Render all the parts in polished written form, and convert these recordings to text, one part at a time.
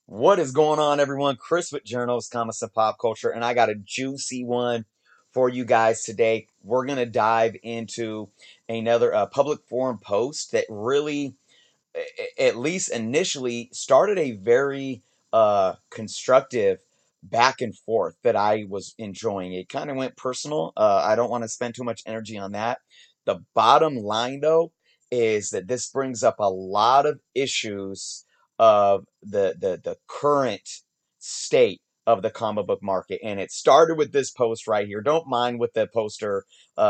What is going on, everyone? Chris with Journals, Comics, and Pop Culture, and I got a juicy one for you guys today. We're going to dive into another public forum post that really, at least initially, started a very constructive back and forth that I was enjoying. It kind of went personal. I don't want to spend too much energy on that. The bottom line, though, is that this brings up a lot of issues of the current state of the comic book market. And it started with this post right here. Don't mind what the poster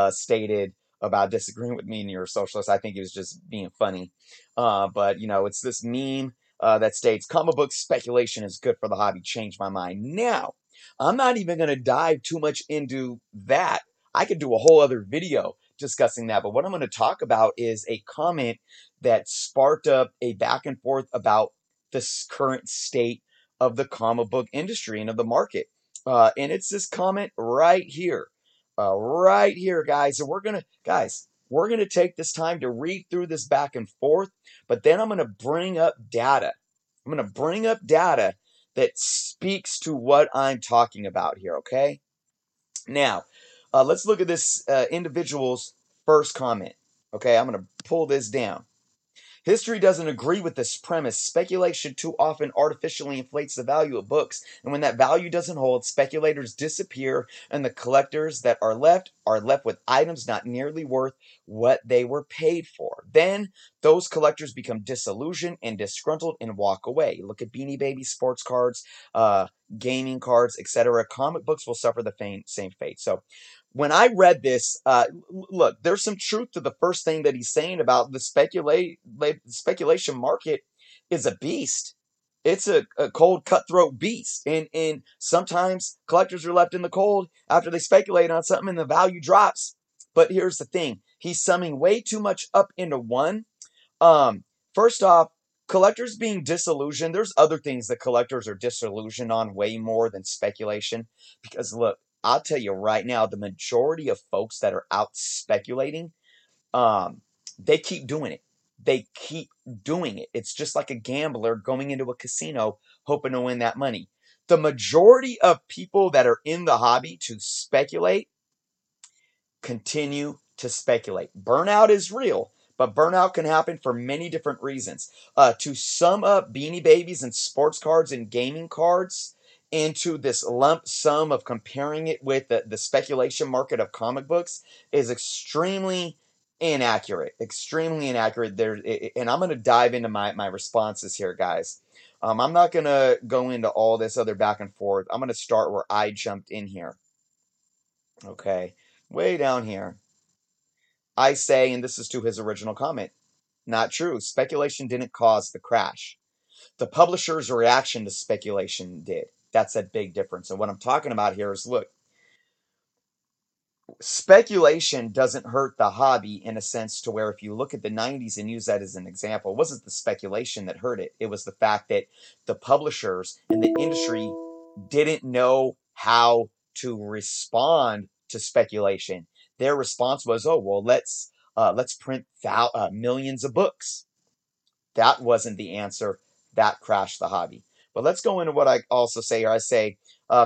stated about disagreeing with me and you're a socialist. I think he was just being funny. But it's this meme that states comic book speculation is good for the hobby. Changed my mind. Now, I'm not even going to dive too much into that. I could do a whole other video discussing that. But what I'm going to talk about is a comment that sparked up a back and forth about the current state of the comic book industry and of the market. And it's this comment right here. Right here, guys. And we're going to take this time to read through this back and forth, but then I'm going to bring up data. I'm going to bring up data that speaks to what I'm talking about here, okay? Now, let's look at this individual's first comment. Okay, I'm going to pull this down. History doesn't agree with this premise. Speculation too often artificially inflates the value of books, and when that value doesn't hold, speculators disappear, and the collectors that are left with items not nearly worth what they were paid for. Then those collectors become disillusioned and disgruntled and walk away. Look at Beanie Baby, sports cards, gaming cards, etc. Comic books will suffer the same fate. So when I read this, look, there's some truth to the first thing that he's saying about the speculation market is a beast. It's a cold, cutthroat beast. And sometimes collectors are left in the cold after they speculate on something and the value drops. But here's the thing. He's summing way too much up into one. First off, collectors being disillusioned, there's other things that collectors are disillusioned on way more than speculation. Because look, I'll tell you right now, the majority of folks that are out speculating, um, they keep doing it. They keep doing it. It's just like a gambler going into a casino hoping to win that money. The majority of people that are in the hobby to speculate continue to speculate. Burnout is real, but burnout can happen for many different reasons. To sum up Beanie Babies and sports cards and gaming cards into this lump sum of comparing it with the speculation market of comic books is extremely inaccurate. Extremely inaccurate. And I'm going to dive into my responses here, guys. I'm not going to go into all this other back and forth. I'm going to start where I jumped in here. Okay, way down here. I say, and this is to his original comment, not true. Speculation didn't cause the crash. The publisher's reaction to speculation did. That's a big difference. And what I'm talking about here is look, speculation doesn't hurt the hobby in a sense to where if you look at the 90s and use that as an example, it wasn't the speculation that hurt it. It was the fact that the publishers and the industry didn't know how to respond to speculation. Their response was, "Oh well, let's print millions of books." That wasn't the answer. That crashed the hobby. But let's go into what I also say here. I say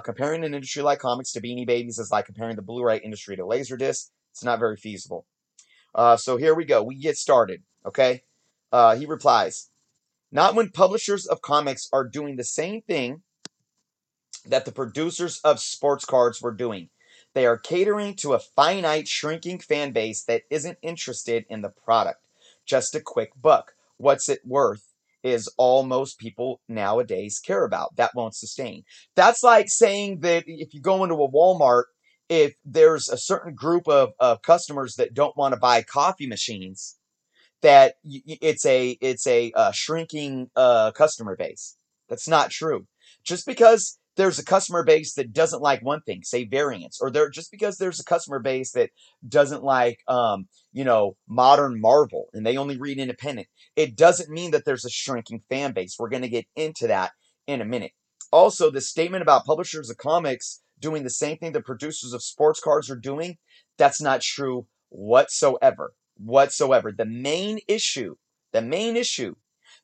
comparing an industry like comics to Beanie Babies is like comparing the Blu-ray industry to Laserdisc. It's not very feasible. So here we go. We get started. Okay. He replies, "Not when publishers of comics are doing the same thing that the producers of sports cards were doing. They are catering to a finite, shrinking fan base that isn't interested in the product. Just a quick buck. What's it worth? Is all most people nowadays care about. That won't sustain." That's like saying that if you go into a Walmart, if there's a certain group of customers that don't want to buy coffee machines, that it's a shrinking customer base. That's not true. Just because there's a customer base that doesn't like one thing, say variants, or just because there's a customer base that doesn't like modern Marvel and they only read independent, it doesn't mean that there's a shrinking fan base. We're going to get into that in a minute. Also, the statement about publishers of comics doing the same thing the producers of sports cards are doing, that's not true whatsoever. The main issue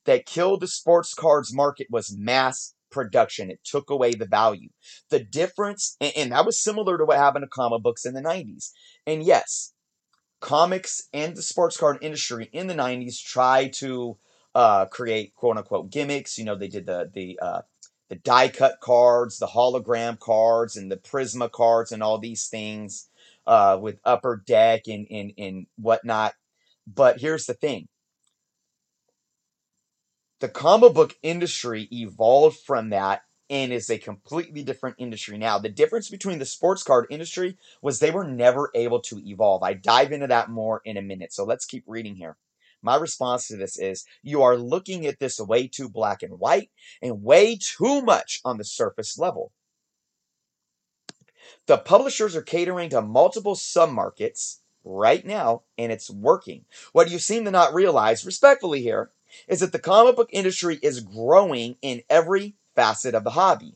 that killed the sports cards market was mass production. It took away the value. The difference, and that was similar to what happened to comic books in the 90s. And yes, comics and the sports card industry in the 90s tried to create quote unquote gimmicks. You know, they did the die cut cards, the hologram cards, and the Prisma cards, and all these things with Upper Deck and whatnot. But here's the thing: the comic book industry evolved from that and is a completely different industry now. The difference between the sports card industry was they were never able to evolve. I dive into that more in a minute. So let's keep reading here. My response to this is you are looking at this way too black and white and way too much on the surface level. The publishers are catering to multiple submarkets right now, and it's working. What you seem to not realize, respectfully here, is that the comic book industry is growing in every facet of the hobby.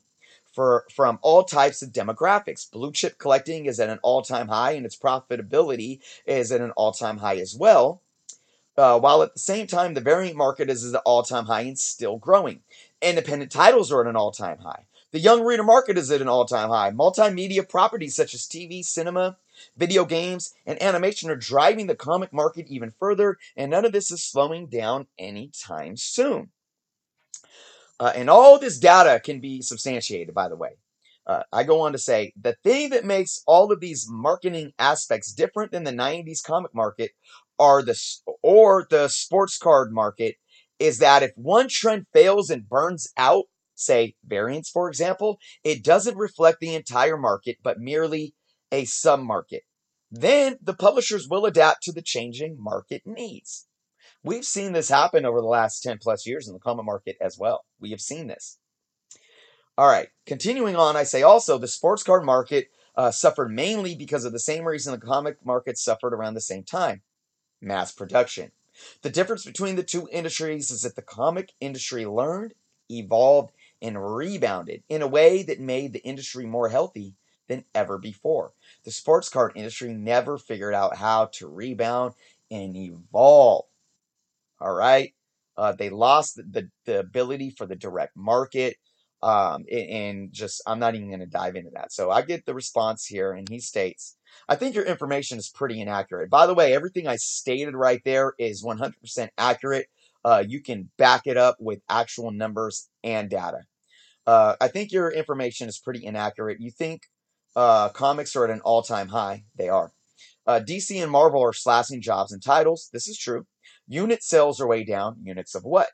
From all types of demographics. Blue chip collecting is at an all-time high, and its profitability is at an all-time high as well. While at the same time, the variant market is at an all-time high and still growing. Independent titles are at an all-time high. The young reader market is at an all-time high. Multimedia properties such as TV, cinema, video games, and animation are driving the comic market even further, and none of this is slowing down anytime soon. And all this data can be substantiated, by the way. I go on to say the thing that makes all of these marketing aspects different than the 90s comic market or the sports card market is that if one trend fails and burns out, say variants, for example, it doesn't reflect the entire market, but merely a sub-market. Then the publishers will adapt to the changing market needs. We've seen this happen over the last 10 plus years in the comic market as well. We have seen this. All right, continuing on, I say also the sports card market suffered mainly because of the same reason the comic market suffered around the same time: mass production. The difference between the two industries is that the comic industry learned, evolved, and rebounded in a way that made the industry more healthy than ever before. The sports card industry never figured out how to rebound and evolve. All right. They lost the ability for the direct market. And just, I'm not even going to dive into that. So I get the response here, and he states, I think your information is pretty inaccurate. By the way, everything I stated right there is 100% accurate. You can back it up with actual numbers and data. I think your information is pretty inaccurate. You think comics are at an all-time high. They are. DC and Marvel are slashing jobs and titles. This is true. Unit sales are way down. Units of what?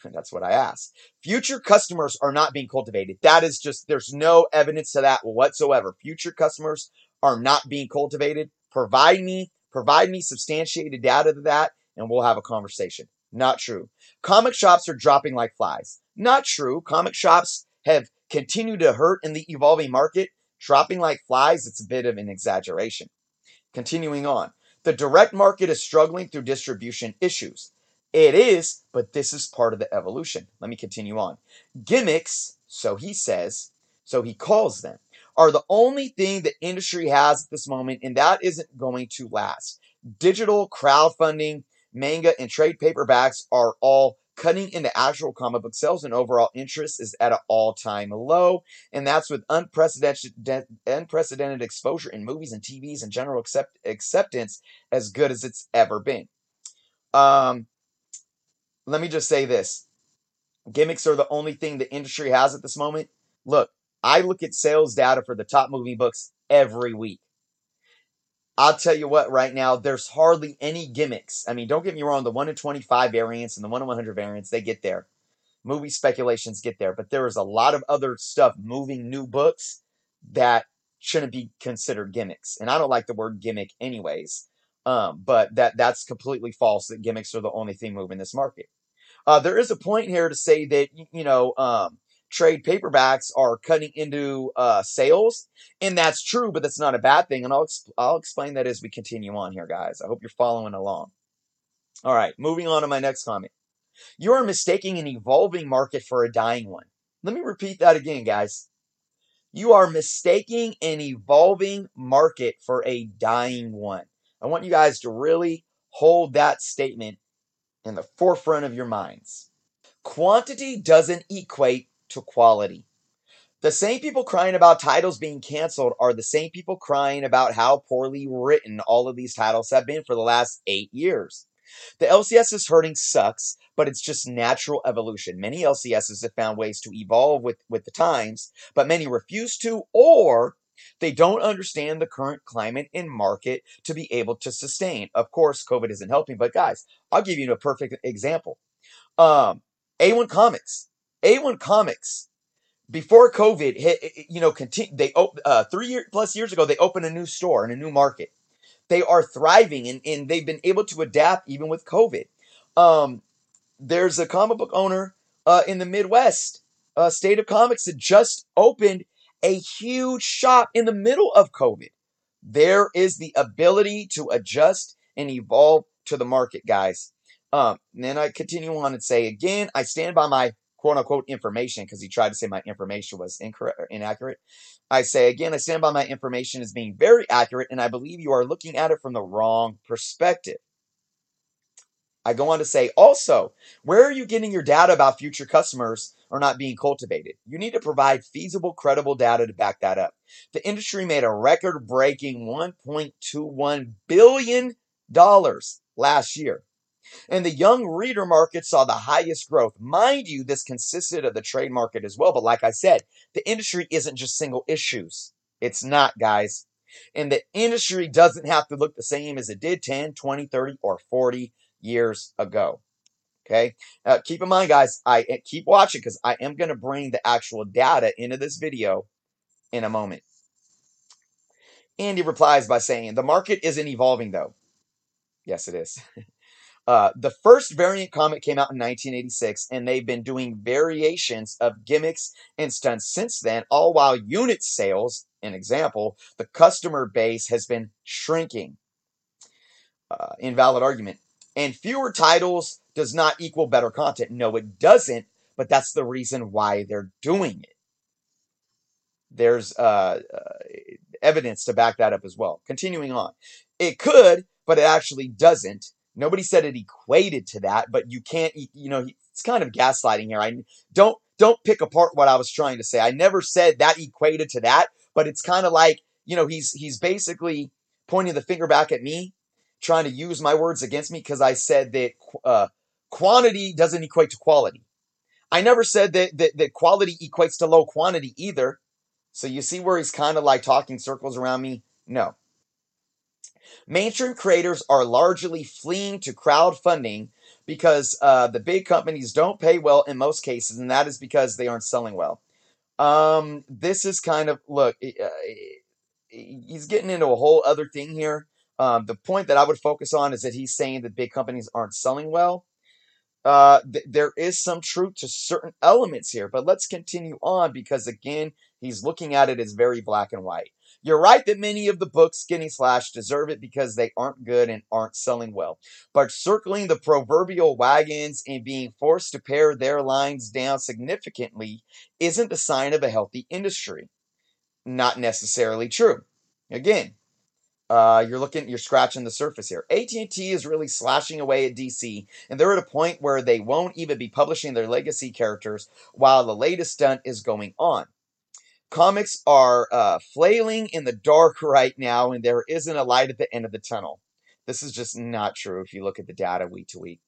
That's what I asked. Future customers are not being cultivated. That is just, there's no evidence to that whatsoever. Future customers are not being cultivated. Provide me substantiated data to that, and we'll have a conversation. Not true. Comic shops are dropping like flies. Not true. Comic shops have continued to hurt in the evolving market. Dropping like flies, it's a bit of an exaggeration. Continuing on, the direct market is struggling through distribution issues. It is, but this is part of the evolution. Let me continue on. Gimmicks, so he says, so he calls them, are the only thing the industry has at this moment, and that isn't going to last. Digital crowdfunding, manga, and trade paperbacks are all cutting into actual comic book sales, and overall interest is at an all-time low. And that's with unprecedented exposure in movies and TVs and general acceptance as good as it's ever been. Let me just say this. Gimmicks are the only thing the industry has at this moment. Look, I look at sales data for the top movie books every week. I'll tell you what, right now, there's hardly any gimmicks. I mean, don't get me wrong, the 1 in 25 variants and the 1 in 100 variants, they get there. Movie speculations get there, but there is a lot of other stuff moving new books that shouldn't be considered gimmicks. And I don't like the word gimmick anyways. But that's completely false, that gimmicks are the only thing moving this market. There is a point here to say that, trade paperbacks are cutting into sales, and that's true, but that's not a bad thing. And I'll explain that as we continue on here, guys. I hope you're following along. All right, moving on to my next comment. You are mistaking an evolving market for a dying one. Let me repeat that again, guys. You are mistaking an evolving market for a dying one. I want you guys to really hold that statement in the forefront of your minds. Quantity doesn't equate to quality. The same people crying about titles being canceled are the same people crying about how poorly written all of these titles have been for the last 8 years. The LCS's hurting sucks, but it's just natural evolution. Many LCSs have found ways to evolve with the times, but many refuse to, or they don't understand the current climate and market to be able to sustain. Of course, COVID isn't helping, but guys, I'll give you a perfect example. Um, A1 Comics. A1 Comics before COVID hit, continue. 3 years ago they opened a new store in a new market. They are thriving and they've been able to adapt even with COVID. Um, there's a comic book owner in the Midwest, State of Comics, that just opened a huge shop in the middle of COVID. There is the ability to adjust and evolve to the market, guys. And then I continue on and say, again, I stand by my quote unquote information because he tried to say my information was incorrect or inaccurate. I say again, I stand by my information as being very accurate, and I believe you are looking at it from the wrong perspective. I go on to say, also, where are you getting your data about future customers are not being cultivated? You need to provide feasible, credible data to back that up. The industry made a record breaking $1.21 billion last year. And the young reader market saw the highest growth. Mind you, this consisted of the trade market as well. But like I said, the industry isn't just single issues. It's not, guys. And the industry doesn't have to look the same as it did 10, 20, 30, or 40 years ago. Okay. Keep in mind, guys, I keep watching because I am going to bring the actual data into this video in a moment. Andy replies by saying, the market isn't evolving, though. Yes, it is. The first variant comic came out in 1986, and they've been doing variations of gimmicks and stunts since then, all while unit sales, an example, the customer base has been shrinking. Invalid argument. And fewer titles does not equal better content. No, it doesn't, but that's the reason why they're doing it. There's evidence to back that up as well. Continuing on. It could, but it actually doesn't. Nobody said it equated to that, but you can't, it's kind of gaslighting here. I don't pick apart what I was trying to say. I never said that equated to that, but it's kind of like, he's basically pointing the finger back at me, trying to use my words against me because I said that quantity doesn't equate to quality. I never said that quality equates to low quantity either. So you see where he's kind of like talking circles around me? No. Mainstream creators are largely fleeing to crowdfunding because the big companies don't pay well in most cases, and that is because they aren't selling well. This is kind of, look, he's getting into a whole other thing here. The point that I would focus on is that he's saying that big companies aren't selling well. There is some truth to certain elements here, but let's continue on because, again, he's looking at it as very black and white. You're right that many of the books getting slashed deserve it because they aren't good and aren't selling well. But circling the proverbial wagons and being forced to pare their lines down significantly isn't a sign of a healthy industry. Not necessarily true. Again, you're scratching the surface here. AT&T is really slashing away at DC, and they're at a point where they won't even be publishing their legacy characters while the latest stunt is going on. Comics are flailing in the dark right now, and there isn't a light at the end of the tunnel. This is just not true if you look at the data week to week.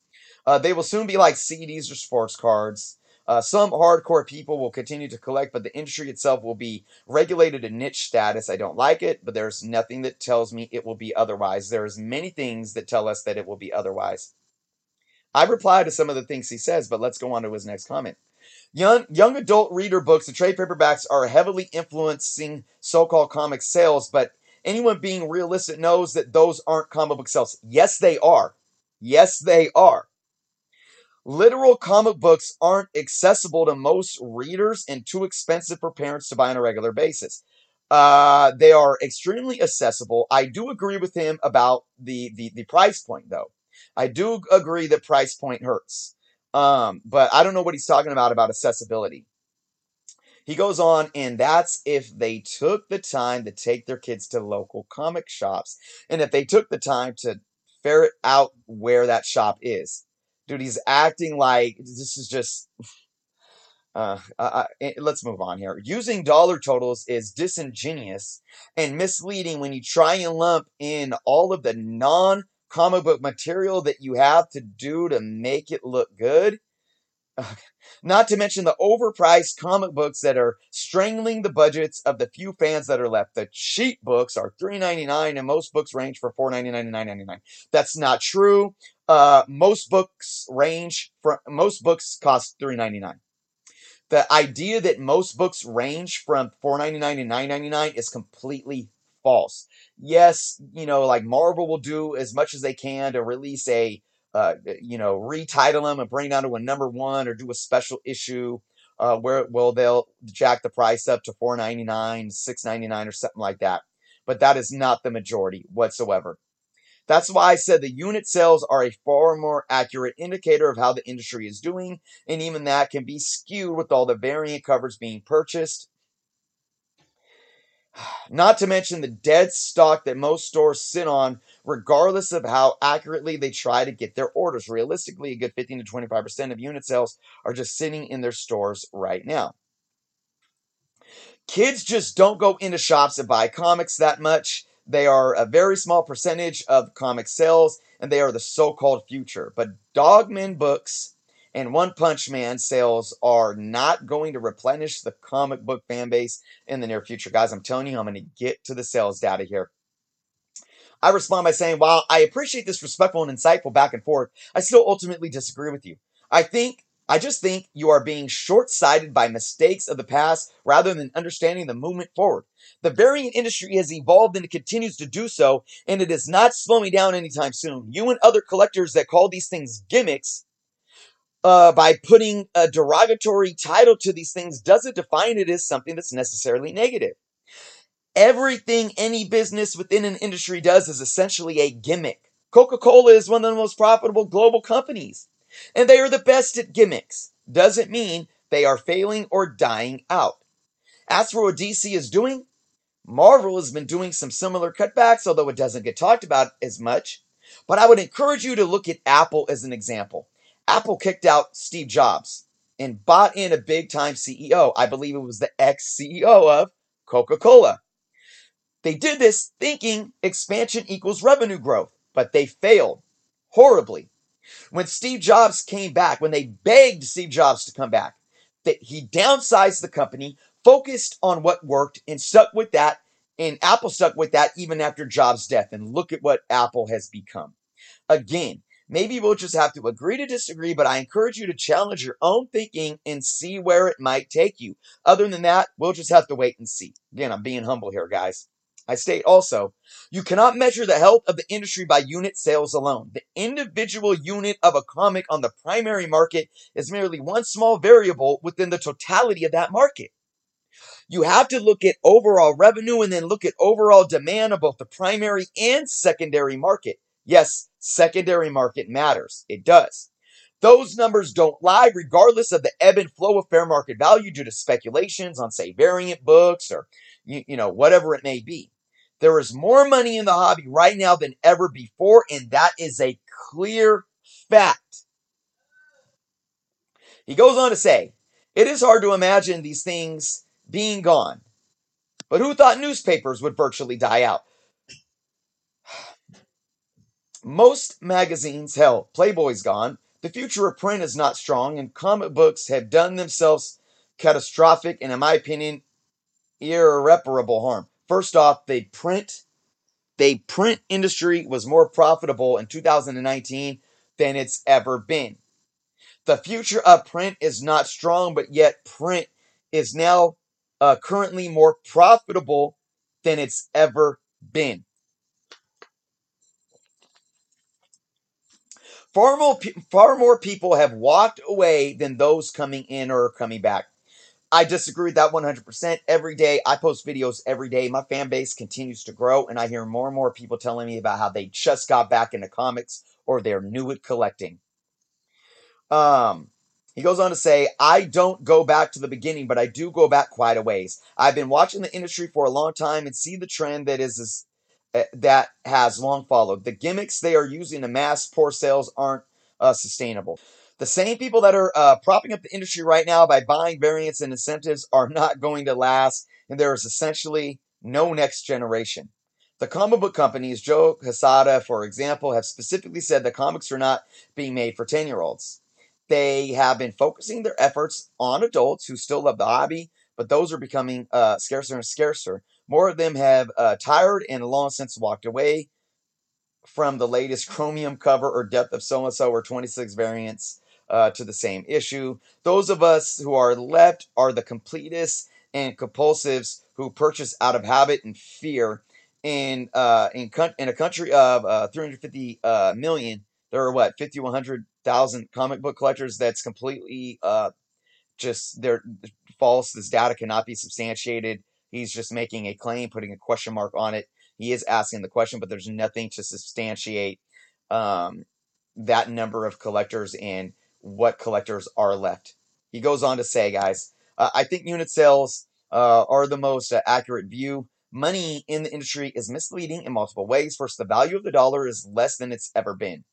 They will soon be like CDs or sports cards. Some hardcore people will continue to collect, but the industry itself will be regulated in niche status. I don't like it, but there's nothing that tells me it will be otherwise. There's many things that tell us that it will be otherwise. I reply to some of the things he says, but let's go on to his next comment. Young adult reader books and trade paperbacks are heavily influencing so-called comic sales, but anyone being realistic knows that those aren't comic book sales. Yes, they are. Yes, they are. Literal comic books aren't accessible to most readers and too expensive for parents to buy on a regular basis. They are extremely accessible. I do agree with him about the price point, though. I do agree that price point hurts. But I don't know what he's talking about accessibility. He goes on, and that's if they took the time to take their kids to local comic shops, and if they took the time to ferret out where that shop is. Dude, he's acting like this is just. let's move on here. Using dollar totals is disingenuous and misleading when you try and lump in all of the non comic book material that you have to do to make it look good. Not to mention the overpriced comic books that are strangling the budgets of the few fans that are left. The cheap books are $3.99, and most books range for $4.99 to $9.99. That's not true. Most books cost $3.99. The idea that most books range from $4.99 to $9.99 is completely false. Yes, like Marvel will do as much as they can to release retitle them and bring it down to a #1 or do a special issue where they'll jack the price up to $4.99, $6.99 or something like that. But that is not the majority whatsoever. That's why I said the unit sales are a far more accurate indicator of how the industry is doing, and even that can be skewed with all the variant covers being purchased. Not to mention the dead stock that most stores sit on, regardless of how accurately they try to get their orders. Realistically, a good 15 to 25% of unit sales are just sitting in their stores right now. Kids just don't go into shops and buy comics that much. They are a very small percentage of comic sales, and they are the so-called future. But Dogman books and One Punch Man sales are not going to replenish the comic book fan base in the near future. Guys, I'm telling you, I'm going to get to the sales data here. I respond by saying, while I appreciate this respectful and insightful back and forth, I still ultimately disagree with you. I just think you are being short-sighted by mistakes of the past rather than understanding the movement forward. The variant industry has evolved and it continues to do so, and it is not slowing down anytime soon. You and other collectors that call these things gimmicks by putting a derogatory title to these things doesn't define it as something that's necessarily negative. Everything any business within an industry does is essentially a gimmick. Coca-Cola is one of the most profitable global companies, and they are the best at gimmicks. Doesn't mean they are failing or dying out. As for what DC is doing, Marvel has been doing some similar cutbacks, although it doesn't get talked about as much. But I would encourage you to look at Apple as an example. Apple kicked out Steve Jobs and bought in a big-time CEO. I believe it was the ex-CEO of Coca-Cola. They did this thinking expansion equals revenue growth, but they failed horribly. When Steve Jobs came back, when they begged Steve Jobs to come back, that he downsized the company, focused on what worked, and stuck with that. And Apple stuck with that even after Jobs' death. And look at what Apple has become. Again, maybe we'll just have to agree to disagree, but I encourage you to challenge your own thinking and see where it might take you. Other than that, we'll just have to wait and see. Again, I'm being humble here, guys. I state also, you cannot measure the health of the industry by unit sales alone. The individual unit of a comic on the primary market is merely one small variable within the totality of that market. You have to look at overall revenue and then look at overall demand of both the primary and secondary market. Yes, secondary market matters. It does. Those numbers don't lie regardless of the ebb and flow of fair market value due to speculations on, say, variant books or, whatever it may be. There is more money in the hobby right now than ever before, and that is a clear fact. He goes on to say, it is hard to imagine these things being gone. But who thought newspapers would virtually die out? Most magazines, hell, Playboy's gone. The future of print is not strong, and comic books have done themselves catastrophic and, in my opinion, irreparable harm. First off, the print industry was more profitable in 2019 than it's ever been. The future of print is not strong, but yet print is now currently more profitable than it's ever been. Far more people have walked away than those coming in or coming back. I disagree with that 100%. Every day, I post videos every day. My fan base continues to grow, and I hear more and more people telling me about how they just got back into comics or they're new at collecting. He goes on to say, I don't go back to the beginning, but I do go back quite a ways. I've been watching the industry for a long time and see the trend that has long followed. The gimmicks they are using to mask poor sales aren't sustainable. The same people that are propping up the industry right now by buying variants and incentives are not going to last, and there is essentially no next generation. The comic book companies, Joe Quesada, for example, have specifically said that comics are not being made for 10-year-olds. They have been focusing their efforts on adults who still love the hobby, but those are becoming scarcer and scarcer. More of them have tired and long since walked away from the latest chromium cover or depth of so-and-so or 26 variants to the same issue. Those of us who are left are the completists and compulsives who purchase out of habit and fear. In a country of 350 million, there are what 100,000 comic book collectors. That's completely just they're false. This data cannot be substantiated. He's just making a claim, putting a question mark on it. He is asking the question, but there's nothing to substantiate um, that number of collectors and what collectors are left. He goes on to say, guys, I think unit sales are the most accurate view. Money in the industry is misleading in multiple ways. First, the value of the dollar is less than it's ever been.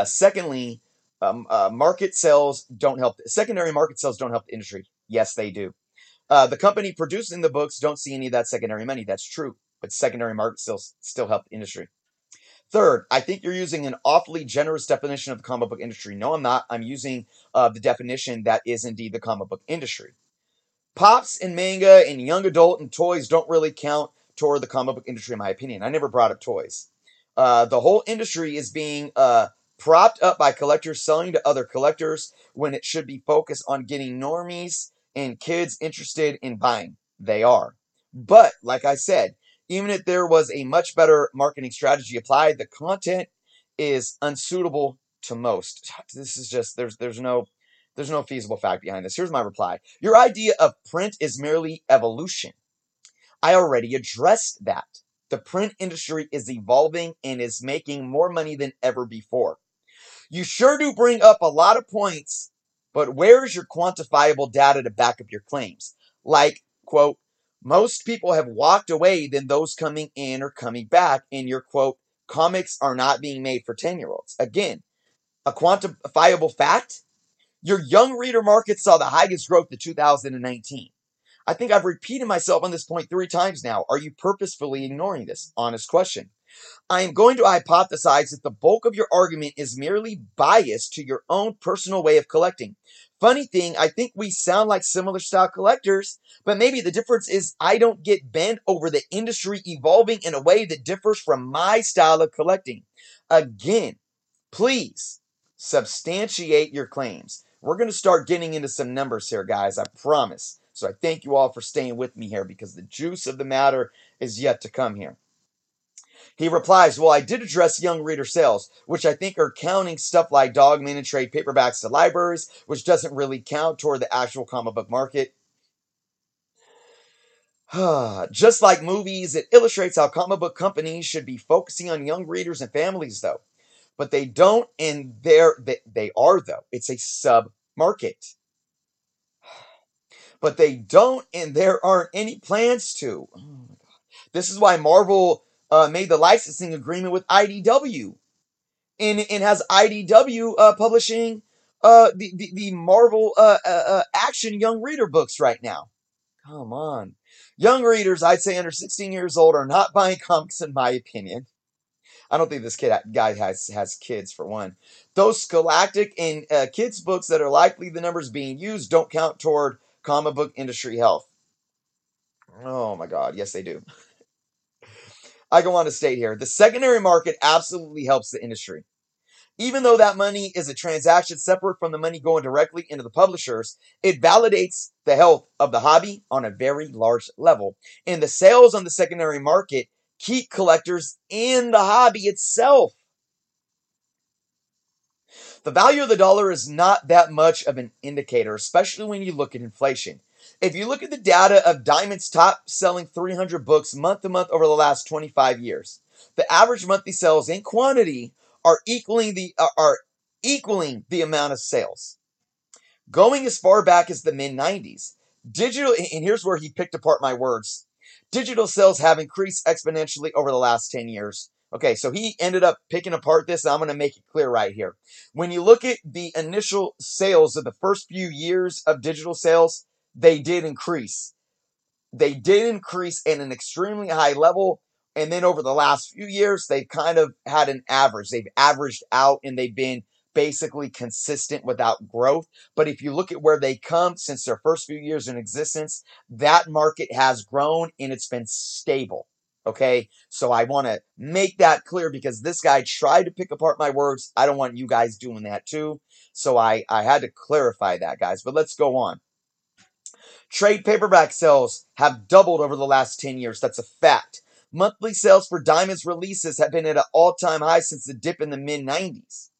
Secondly, market sales don't help. Secondary market sales don't help the industry. Yes, they do. The company producing the books don't see any of that secondary money. That's true, but secondary market sales still help the industry. Third, I think you're using an awfully generous definition of the comic book industry. No, I'm not. I'm using the definition that is indeed the comic book industry. Pops and manga and young adult and toys don't really count toward the comic book industry, in my opinion. I never brought up toys. The whole industry is being propped up by collectors selling to other collectors when it should be focused on getting normies and kids interested in buying. They are. But, like I said, even if there was a much better marketing strategy applied, the content is unsuitable to most. This is just, there's no feasible fact behind this. Here's my reply. Your idea of print is merely evolution. I already addressed that. The print industry is evolving and is making more money than ever before. You sure do bring up a lot of points, but where's your quantifiable data to back up your claims? Like, quote, most people have walked away than those coming in or coming back, and your quote, comics are not being made for 10-year-olds. Again, a quantifiable fact? Your young reader market saw the highest growth in 2019. I think I've repeated myself on this point 3 times now. Are you purposefully ignoring this? Honest question. I am going to hypothesize that the bulk of your argument is merely biased to your own personal way of collecting. Funny thing, I think we sound like similar style collectors, but maybe the difference is I don't get bent over the industry evolving in a way that differs from my style of collecting. Again, please substantiate your claims. We're going to start getting into some numbers here, guys, I promise. So I thank you all for staying with me here because the juice of the matter is yet to come here. He replies, well, I did address young reader sales, which I think are counting stuff like Dogman and trade paperbacks to libraries, which doesn't really count toward the actual comic book market. Just like movies, it illustrates how comic book companies should be focusing on young readers and families, though. But they don't, and they are, though. It's a sub-market. But they don't, and there aren't any plans to. Oh my God. This is why Marvel made the licensing agreement with IDW. And has IDW publishing the Marvel action young reader books right now. Come on. Young readers, I'd say under 16 years old, are not buying comics, in my opinion. I don't think this guy has kids, for one. Those scholastic and kids' books that are likely the numbers being used don't count toward comic book industry health. Oh my God, yes they do. I go on to state here, the secondary market absolutely helps the industry. Even though that money is a transaction separate from the money going directly into the publishers, it validates the health of the hobby on a very large level. And the sales on the secondary market keep collectors in the hobby itself. The value of the dollar is not that much of an indicator, especially when you look at inflation. If you look at the data of Diamond's top selling 300 books month to month over the last 25 years, the average monthly sales in quantity are equaling the amount of sales. Going as far back as the mid 90s, digital, and here's where he picked apart my words. Digital sales have increased exponentially over the last 10 years. Okay, so he ended up picking apart this, and I'm going to make it clear right here. When you look at the initial sales of the first few years of digital sales, they did increase. They did increase at an extremely high level. And then over the last few years, they've kind of had an average. They've averaged out and they've been basically consistent without growth. But if you look at where they come since their first few years in existence, that market has grown and it's been stable. Okay, so I want to make that clear because this guy tried to pick apart my words. I don't want you guys doing that too. So I had to clarify that, guys. But let's go on. Trade paperback sales have doubled over the last 10 years. That's a fact. Monthly sales for Diamond's releases have been at an all-time high since the dip in the mid-90s.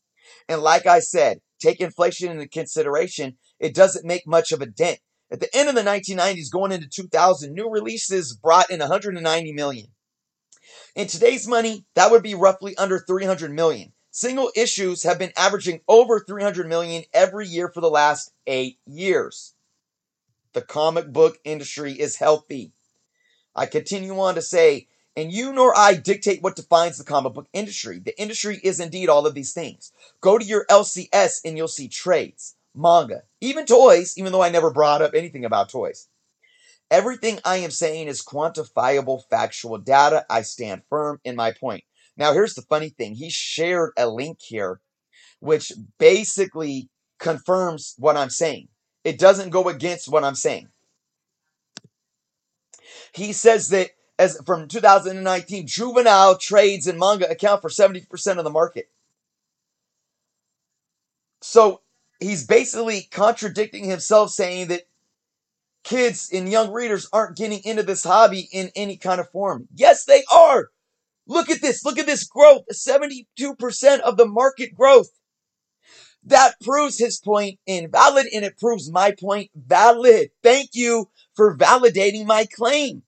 And like I said, take inflation into consideration, it doesn't make much of a dent. At the end of the 1990s, going into 2000, new releases brought in 190 million. In today's money, that would be roughly under 300 million. Single issues have been averaging over 300 million every year for the last 8 years. The comic book industry is healthy. I continue on to say, and you nor I dictate what defines the comic book industry. The industry is indeed all of these things. Go to your LCS and you'll see trades, manga, even toys, even though I never brought up anything about toys. Everything I am saying is quantifiable, factual data. I stand firm in my point. Now, here's the funny thing. He shared a link here, which basically confirms what I'm saying. It doesn't go against what I'm saying. He says that as from 2019, juvenile trades and manga account for 70% of the market. So he's basically contradicting himself, saying that kids and young readers aren't getting into this hobby in any kind of form. Yes, they are. Look at this. Look at this growth. 72% of the market growth. That proves his point invalid, and it proves my point valid. Thank you for validating my claim.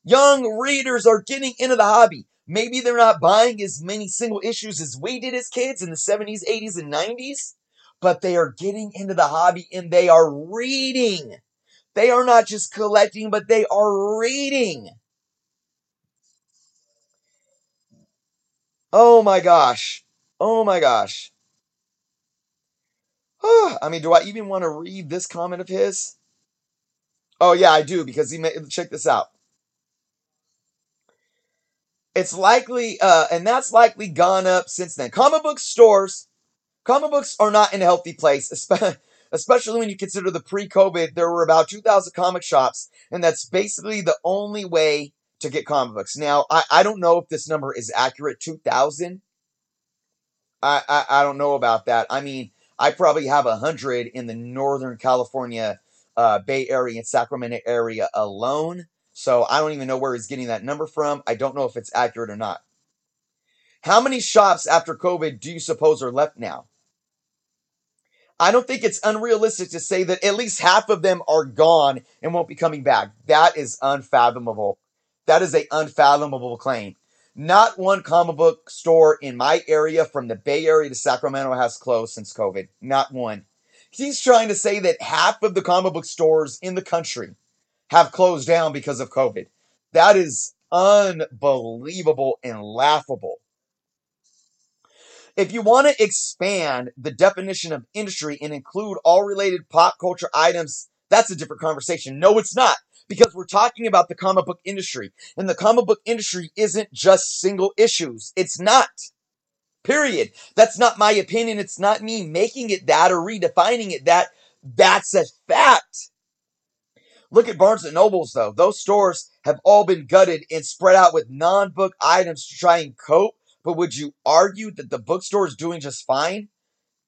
Young readers are getting into the hobby. Maybe they're not buying as many single issues as we did as kids in the 70s, 80s, and 90s, but they are getting into the hobby and they are reading. They are not just collecting, but they are reading. Oh my gosh. Oh my gosh. I mean, do I even want to read this comment of his? Oh yeah, I do, because he made, check this out. It's likely, and that's likely gone up since then. Comic books are not in a healthy place, especially when you consider the pre-COVID, there were about 2,000 comic shops, and that's basically the only way to get comic books. Now, I don't know if this number is accurate, 2,000. I don't know about that. I mean, I probably have 100 in the Northern California Bay Area and Sacramento area alone. So I don't even know where he's getting that number from. I don't know if it's accurate or not. How many shops after COVID do you suppose are left now? I don't think it's unrealistic to say that at least half of them are gone and won't be coming back. That is unfathomable. That is an unfathomable claim. Not one comic book store in my area from the Bay Area to Sacramento has closed since COVID. Not one. He's trying to say that half of the comic book stores in the country have closed down because of COVID. That is unbelievable and laughable. If you want to expand the definition of industry and include all related pop culture items, that's a different conversation. No, it's not, because we're talking about the comic book industry. And the comic book industry isn't just single issues. It's not. Period. That's not my opinion. It's not me making it that or redefining it that. That's a fact. Look at Barnes and Nobles, though. Those stores have all been gutted and spread out with non-book items to try and cope. But would you argue that the bookstore is doing just fine?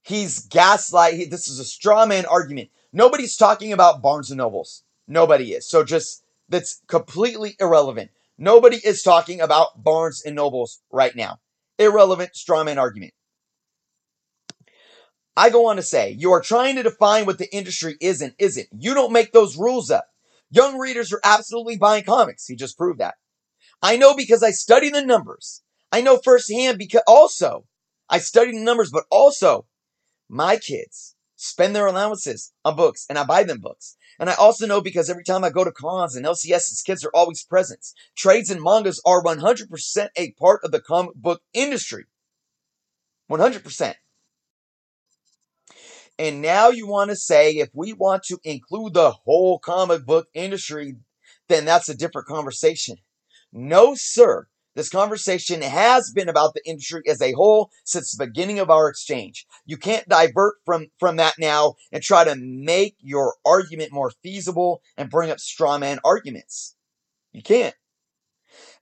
He's gaslight. This is a straw man argument. Nobody's talking about Barnes and Nobles. Nobody is. So just, that's completely irrelevant. Nobody is talking about Barnes and Nobles right now. Irrelevant straw man argument. I go on to say, you are trying to define what the industry is and isn't. You don't make those rules up. Young readers are absolutely buying comics. He just proved that. I know because I study the numbers. I know firsthand because also I study the numbers, but also my kids spend their allowances on books and I buy them books. And I also know because every time I go to cons and LCS's kids are always present. Trades and mangas are 100% a part of the comic book industry. 100%. And now you want to say if we want to include the whole comic book industry, then that's a different conversation. No, sir. This conversation has been about the industry as a whole since the beginning of our exchange. You can't divert from that now and try to make your argument more feasible and bring up straw man arguments. You can't.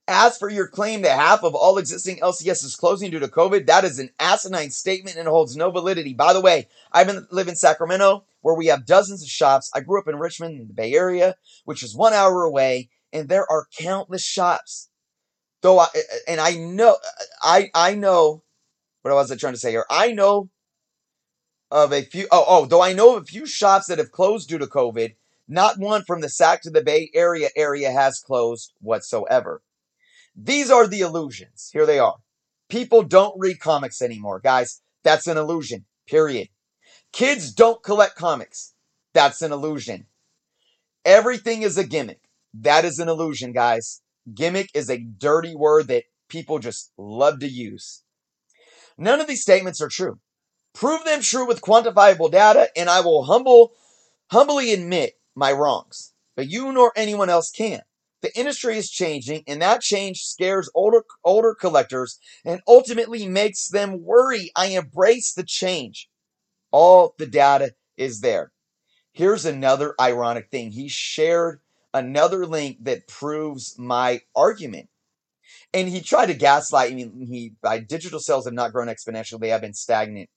As for your claim that half of all existing LCS is closing due to COVID, that is an asinine statement and holds no validity. By the way, I live in Sacramento, where we have dozens of shops. I grew up in Richmond, in the Bay Area, which is 1 hour away, and there are countless shops. I know, what was I trying to say here? I know of a few, though I know of a few shops that have closed due to COVID, not one from the Sac to the Bay area has closed whatsoever. These are the illusions. Here they are. People don't read comics anymore, guys. That's an illusion, period. Kids don't collect comics. That's an illusion. Everything is a gimmick. That is an illusion, guys. Gimmick is a dirty word that people just love to use. None of these statements are true. Prove them true with quantifiable data, and I will humbly admit my wrongs. But you nor anyone else can. The industry is changing, and that change scares older collectors and ultimately makes them worry. I embrace the change. All the data is there. Here's another ironic thing. He shared another link that proves my argument. And he tried to gaslight me. Digital sales have not grown exponentially. They have been stagnant.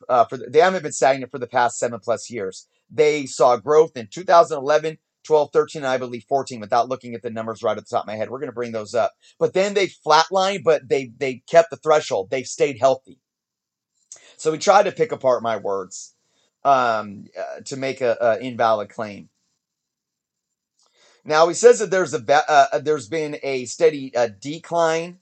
They haven't been stagnant for the past 7+ years. They saw growth in 2011, 12, 13, and I believe 14 without looking at the numbers right at the top of my head. We're going to bring those up. But then they flatlined, but they kept the threshold. They've stayed healthy. So we tried to pick apart my words to make a invalid claim. Now he says that there's been a steady decline,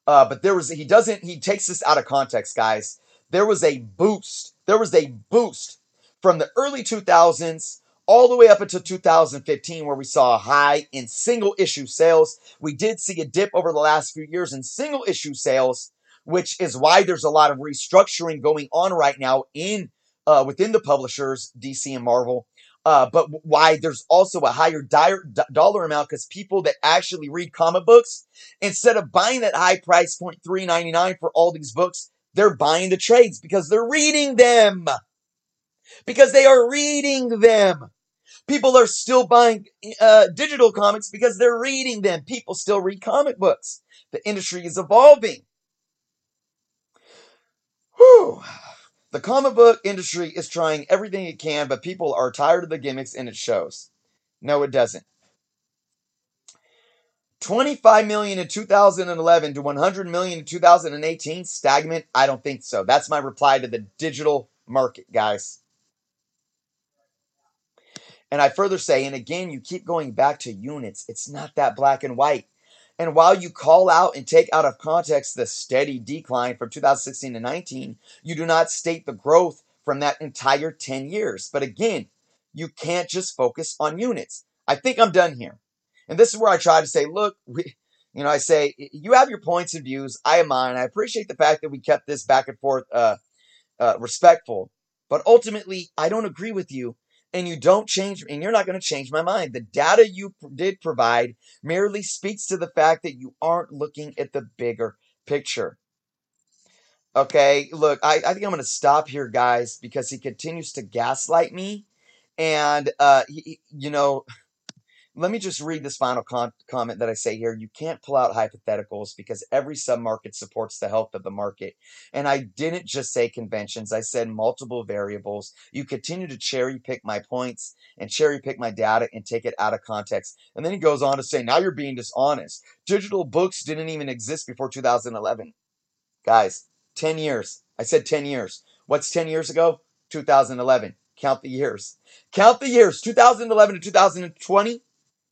but he takes this out of context, guys. There was a boost. There was a boost from the early 2000s all the way up until 2015, where we saw a high in single issue sales. We did see a dip over the last few years in single issue sales, which is why there's a lot of restructuring going on right now within the publishers, DC and Marvel. But why there's also a higher dollar amount because people that actually read comic books, instead of buying that high price point $3.99 for all these books, they're buying the trades because they're reading them. Because they are reading them. People are still buying digital comics because they're reading them. People still read comic books. The industry is evolving. Whew. The comic book industry is trying everything it can, but people are tired of the gimmicks and it shows. No, it doesn't. 25 million in 2011 to 100 million in 2018, stagnant? I don't think so. That's my reply to the digital market, guys. And I further say, and again, you keep going back to units. It's not that black and white. And while you call out and take out of context the steady decline from 2016 to 19, you do not state the growth from that entire 10 years. But again, you can't just focus on units. I think I'm done here. And this is where I try to say, look, I say, you have your points and views. I have mine. I appreciate the fact that we kept this back and forth respectful. But ultimately, I don't agree with you. And you don't change, and you're not going to change my mind. The data you did provide merely speaks to the fact that you aren't looking at the bigger picture. Okay, look, I think I'm going to stop here, guys, because he continues to gaslight me. And, let me just read this final comment that I say here. You can't pull out hypotheticals because every submarket supports the health of the market. And I didn't just say conventions. I said multiple variables. You continue to cherry pick my points and cherry pick my data and take it out of context. And then he goes on to say, now you're being dishonest. Digital books didn't even exist before 2011. Guys, 10 years. I said 10 years. What's 10 years ago? 2011. Count the years. Count the years. 2011 to 2020.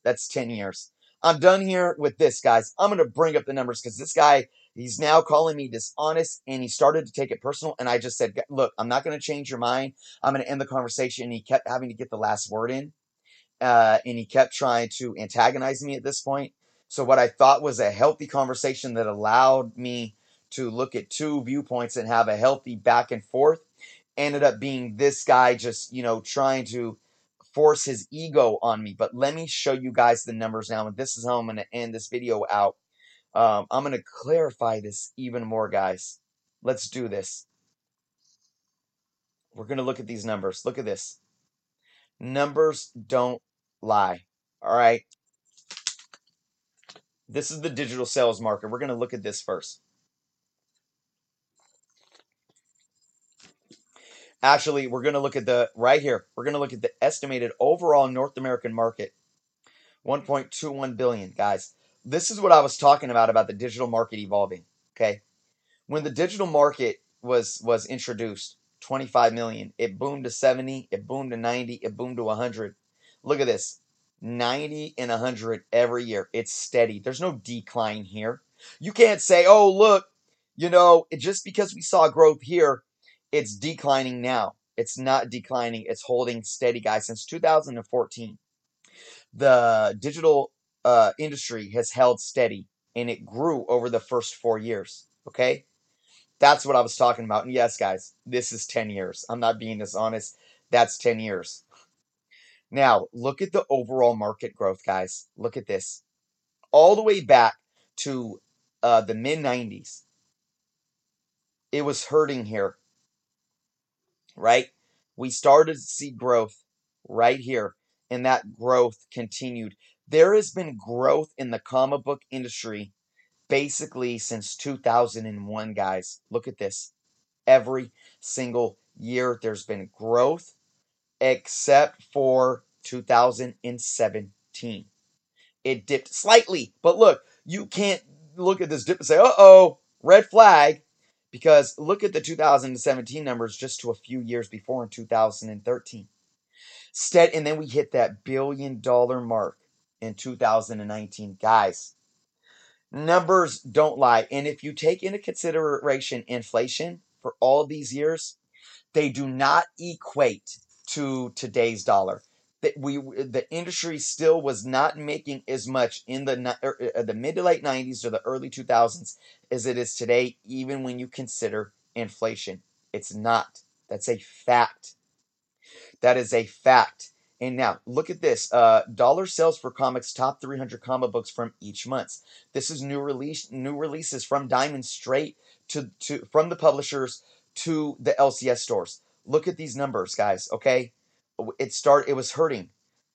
That's 10 years. I'm done here with this, guys. I'm going to bring up the numbers because this guy, he's now calling me dishonest and he started to take it personal. And I just said, look, I'm not going to change your mind. I'm going to end the conversation. And he kept having to get the last word in. and he kept trying to antagonize me at this point. So what I thought was a healthy conversation that allowed me to look at two viewpoints and have a healthy back and forth ended up being this guy just, trying to force his ego on me. But let me show you guys the numbers now, and this is how I'm going to end this video out. I'm going to clarify this even more, guys. Let's do this. We're going to look at these numbers. Look at this. Numbers don't lie. All right. This is the digital sales market. We're going to look at this first. Actually, we're going to look at right here. We're going to look at the estimated overall North American market. 1.21 billion, guys. This is what I was talking about the digital market evolving. Okay. When the digital market was introduced, 25 million, it boomed to 70, it boomed to 90, it boomed to 100. Look at this. 90 and 100 every year. It's steady. There's no decline here. You can't say, "Oh, look, just because we saw growth here, it's declining now." It's not declining. It's holding steady, guys. Since 2014, the digital industry has held steady, and it grew over the first 4 years. Okay? That's what I was talking about. And yes, guys, this is 10 years. I'm not being dishonest. That's 10 years. Now, look at the overall market growth, guys. Look at this. All the way back to the mid 90s, it was hurting here, right? We started to see growth right here, and that growth continued. There has been growth in the comic book industry basically since 2001, guys. Look at this. Every single year there's been growth except for 2017. It dipped slightly, but look, you can't look at this dip and say, "Uh-oh, red flag," because look at the 2017 numbers just to a few years before in 2013. And then we hit that $1 billion mark in 2019. Guys, numbers don't lie. And if you take into consideration inflation for all these years, they do not equate to today's dollar. The industry still was not making as much in the mid to late 90s or the early 2000s as it is today, even when you consider inflation. It's not. That's a fact. That is a fact. And now look at this. Dollar sales for comics, top 300 comic books from each month. This is new releases from Diamond straight to from the publishers to the LCS stores. Look at these numbers, guys. Okay, it was hurting.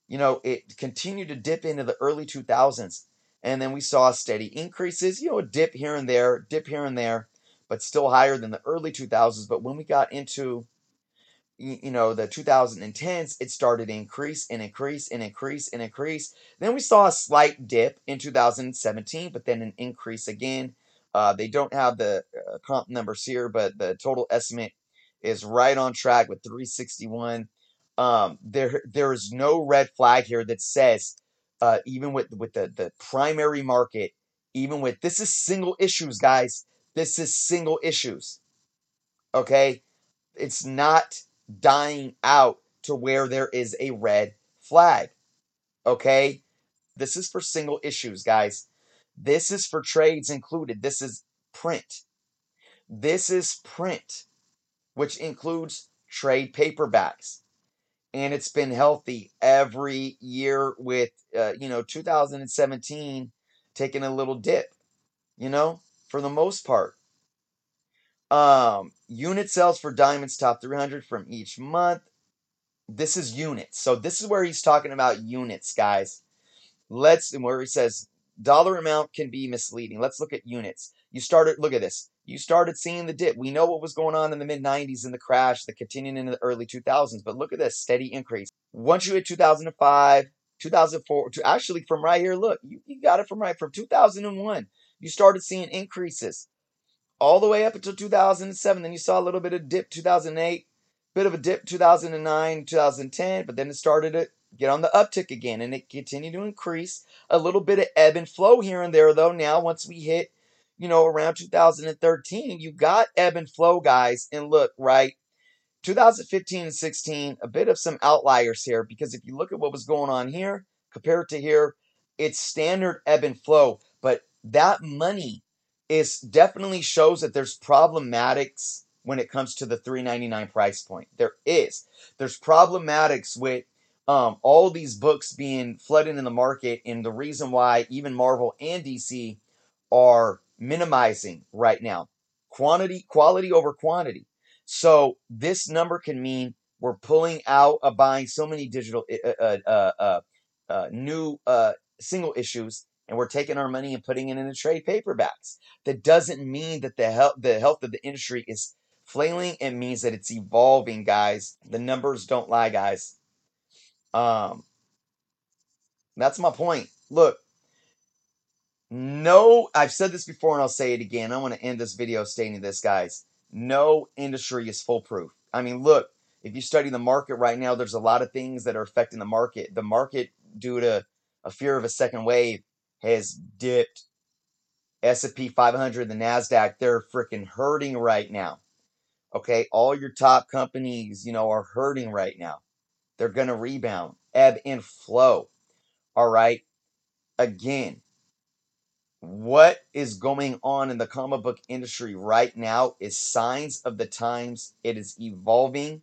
It continued to dip into the early 2000s, and then we saw steady increases. A dip here and there, but still higher than the early 2000s. But when we got into the 2010s, it started to increase and increase and increase and increase. Then we saw a slight dip in 2017, but then an increase again. They don't have the comp numbers here, but the total estimate is right on track with 361. There is no red flag here that says, even with the primary market, even with this is single issues, guys. This is single issues. Okay, it's not dying out to where there is a red flag. Okay? This is for single issues, guys. This is for trades included. This is print. This is print, which includes trade paperbacks. And it's been healthy every year with, 2017 taking a little dip, for the most part. Unit sales for Diamond's top 300 from each month. This is units. So this is where he's talking about units, guys. And where he says dollar amount can be misleading. Let's look at units. Look at this. You started seeing the dip. We know what was going on in the mid 90s in the crash that continued into the early 2000s, but look at this steady increase. Once you hit 2005, 2004, actually from right here, look, you got it from 2001. You started seeing increases all the way up until 2007. Then you saw a little bit of dip 2008, bit of a dip 2009, 2010, but then it started to get on the uptick again, and it continued to increase. A little bit of ebb and flow here and there, though. Now, once we hit, around 2013, you got ebb and flow, guys. And look, right, 2015 and 16, a bit of some outliers here, because if you look at what was going on here compared to here, it's standard ebb and flow. But that money is definitely shows that there's problematics when it comes to the $3.99 price point. There's problematics with all these books being flooded in the market, and the reason why even Marvel and DC are minimizing right now. Quality over quantity. So this number can mean we're pulling out of buying so many digital new single issues, and we're taking our money and putting it into trade paperbacks. That doesn't mean that the health of the industry is flailing. It means that it's evolving, guys. The numbers don't lie, guys. Um, that's my point. Look, no, I've said this before and I'll say it again. I want to end this video stating this, guys. No industry is foolproof. I mean, look, if you study the market right now, there's a lot of things that are affecting the market. The market, due to a fear of a second wave, has dipped. S&P 500, the NASDAQ, they're freaking hurting right now. Okay, all your top companies, are hurting right now. They're going to rebound, ebb and flow. All right, again, what is going on in the comic book industry right now is signs of the times. It is evolving.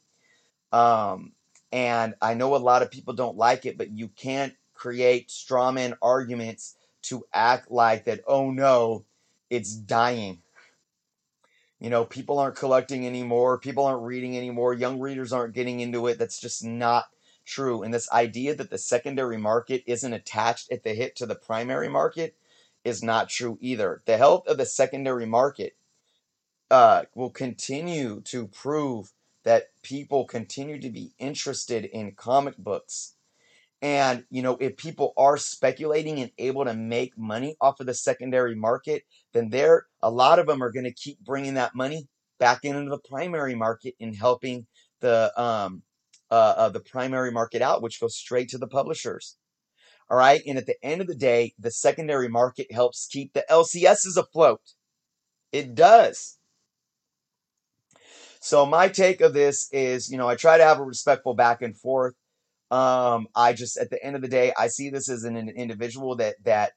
Um, and I know a lot of people don't like it, but you can't create strawman arguments to act like that, oh no, it's dying. People aren't collecting anymore. People aren't reading anymore. Young readers aren't getting into it. That's just not true. And this idea that the secondary market isn't attached at the hip to the primary market is not true either. The health of the secondary market will continue to prove that people continue to be interested in comic books. And, if people are speculating and able to make money off of the secondary market, then a lot of them are going to keep bringing that money back into the primary market and helping the primary market out, which goes straight to the publishers. All right. And at the end of the day, the secondary market helps keep the LCSs afloat. It does. So my take of this is, I try to have a respectful back and forth. I just, at the end of the day, I see this as an individual that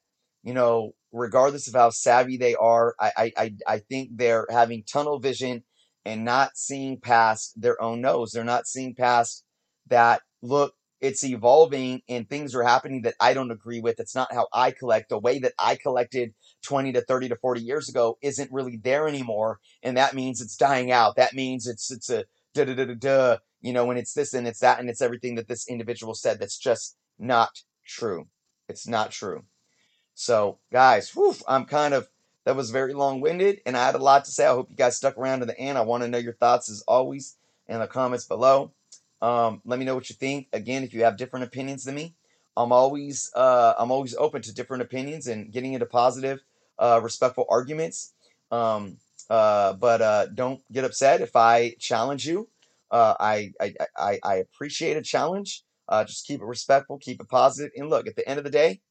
regardless of how savvy they are, I think they're having tunnel vision and not seeing past their own nose. They're not seeing past that. Look, it's evolving and things are happening that I don't agree with. It's not how I collect. The way that I collected 20 to 30 to 40 years ago isn't really there anymore, and that means it's dying out. That means it's a da da da da da. When it's this and it's that and it's everything that this individual said, that's just not true. It's not true. So, guys, that was very long-winded, and I had a lot to say. I hope you guys stuck around to the end. I want to know your thoughts, as always, in the comments below. Let me know what you think. Again, if you have different opinions than me, I'm always open to different opinions and getting into positive, respectful arguments. But don't get upset if I challenge you. I appreciate a challenge. Just keep it respectful, keep it positive, and look, at the end of the day,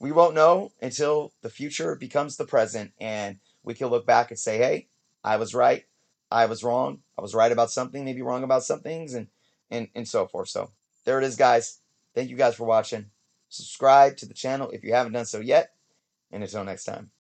we won't know until the future becomes the present, and we can look back and say, hey, I was right, I was wrong, I was right about something, maybe wrong about some things, and so forth. So there it is, guys. Thank you guys for watching. Subscribe to the channel if you haven't done so yet, and until next time.